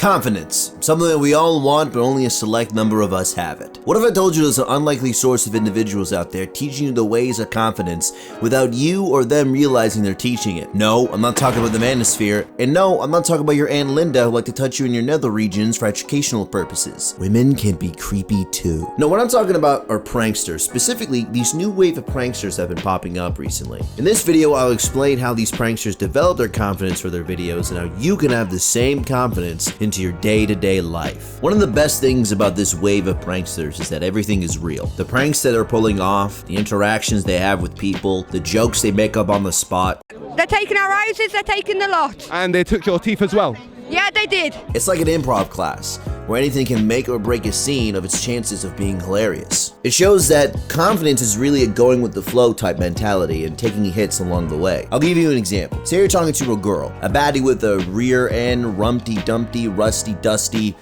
Confidence, something that we all want, but only a select number of us have it. What if I told you there's an unlikely source of individuals out there teaching you the ways of confidence without you or them realizing they're teaching it? No, I'm not talking about the manosphere, and no, I'm not talking about your Aunt Linda who like to touch you in your nether regions for educational purposes. Women can be creepy too. No, what I'm talking about are pranksters. Specifically, these new wave of pranksters have been popping up recently. In this video, I'll explain how these pranksters develop their confidence for their videos and how you can have the same confidence into your day-to-day life. One of the best things about this wave of pranksters is that everything is real. The pranks that they're pulling off, the interactions they have with people, the jokes they make up on the spot. They're taking our houses, they're taking the lot. And they took your teeth as well? Yeah, they did. It's like an improv class, where anything can make or break a scene of its chances of being hilarious. It shows that confidence is really a going with the flow type mentality and taking hits along the way. I'll give you an example. Say you're talking to a girl, a baddie with a rear end, rumpty dumpty, rusty dusty.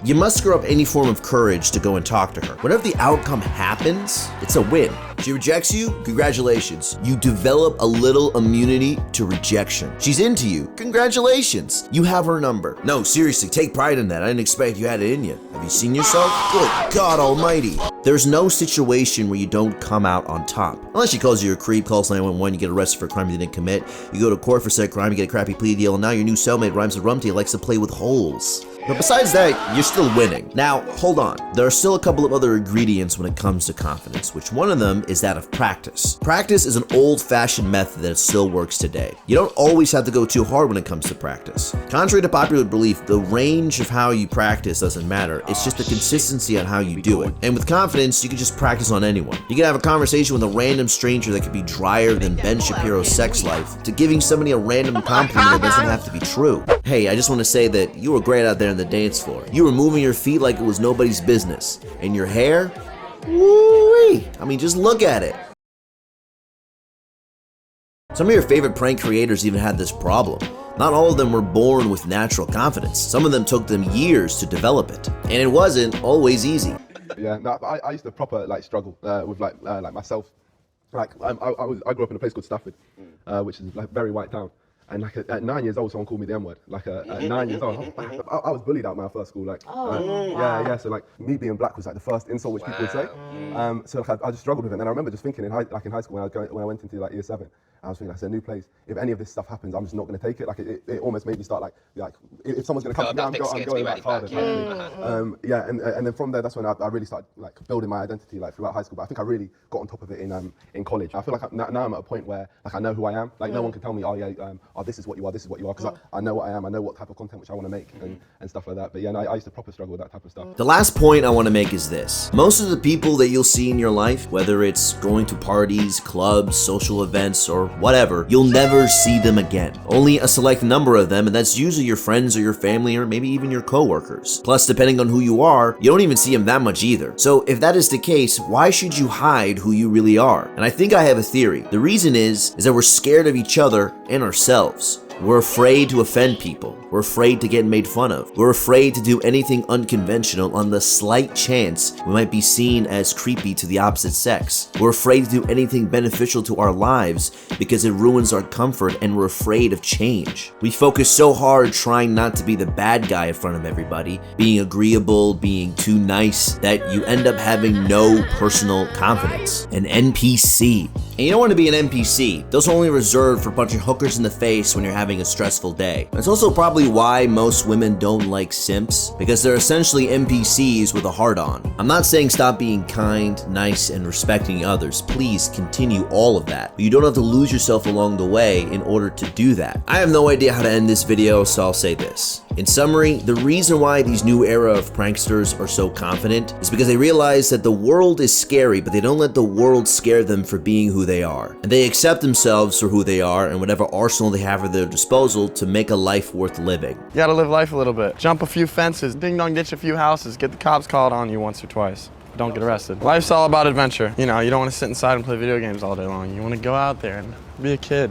You muster up any form of courage to go and talk to her. Whatever the outcome happens, it's a win. She rejects you, congratulations. You develop a little immunity to rejection. She's into you, congratulations. You have her number. No, seriously, take pride in that. I didn't expect you had it in you. Have you seen yourself? Good God almighty. There's no situation where you don't come out on top. Unless she calls you a creep, calls 911, you get arrested for a crime you didn't commit, you go to court for said crime, you get a crappy plea deal, and now your new cellmate rhymes with rumty and likes to play with holes. But besides that, you're still winning. Now, hold on. There are still a couple of other ingredients when it comes to confidence, which one of them is that of practice. Practice is an old-fashioned method that still works today. You don't always have to go too hard when it comes to practice. Contrary to popular belief, the range of how you practice doesn't matter. It's just the consistency on how you do it. And with confidence, you can just practice on anyone. You can have a conversation with a random stranger that could be drier than Ben Shapiro's sex life, to giving somebody a random compliment that doesn't have to be true. Hey, I just want to say that you were great out there on the dance floor. You were moving your feet like it was nobody's business. And your hair? Woo-wee. I mean, just look at it. Some of your favorite prank creators even had this problem. Not all of them were born with natural confidence. Some of them took them years to develop it. And it wasn't always easy. Yeah, no, I used to proper struggle with myself. I grew up in a place called Stafford, which is like very white town. And at 9 years old, someone called me the N-word. At 9 years old, I was bullied out my first school. So me being black was like the first insult which people would say. So I just struggled with it. And I remember just thinking in high school when I went into year 7, I was thinking, it's a new place. If any of this stuff happens, I'm just not going to take it. It almost made me start if someone's going to come down, I'm going back harder. And then from there, that's when I really started building my identity throughout high school. But I think I really got on top of it in college. I feel like now I'm at a point where I know who I am. No one can tell me, this is what you are, because I know what I am, I know what type of content which I want to make and stuff like that. But yeah, no, I used to proper struggle with that type of stuff. The last point I want to make is this. Most of the people that you'll see in your life, whether it's going to parties, clubs, social events, or whatever, you'll never see them again. Only a select number of them, and that's usually your friends or your family or maybe even your coworkers. Plus, depending on who you are, you don't even see them that much either. So if that is the case, why should you hide who you really are? And I think I have a theory. The reason is that we're scared of each other and ourselves. We're afraid to offend people. We're afraid to get made fun of. We're afraid to do anything unconventional on the slight chance we might be seen as creepy to the opposite sex. We're afraid to do anything beneficial to our lives because it ruins our comfort, and we're afraid of change. We focus so hard trying not to be the bad guy in front of everybody, being agreeable, being too nice, that you end up having no personal confidence. An NPC. And you don't want to be an NPC. Those are only reserved for a bunch of hookers in the face when you're having a stressful day. It's also probably why most women don't like simps, because they're essentially NPCs with a heart-on. I'm not saying stop being kind, nice, and respecting others. Please continue all of that. But you don't have to lose yourself along the way in order to do that. I have no idea how to end this video, so I'll say this. In summary, the reason why these new era of pranksters are so confident is because they realize that the world is scary, but they don't let the world scare them for being who they are. And they accept themselves for who they are and whatever arsenal they have at their disposal to make a life worth living. You gotta live life a little bit. Jump a few fences, ding dong ditch a few houses, get the cops called on you once or twice. Don't get arrested. Life's all about adventure. You know, you don't want to sit inside and play video games all day long. You want to go out there and be a kid.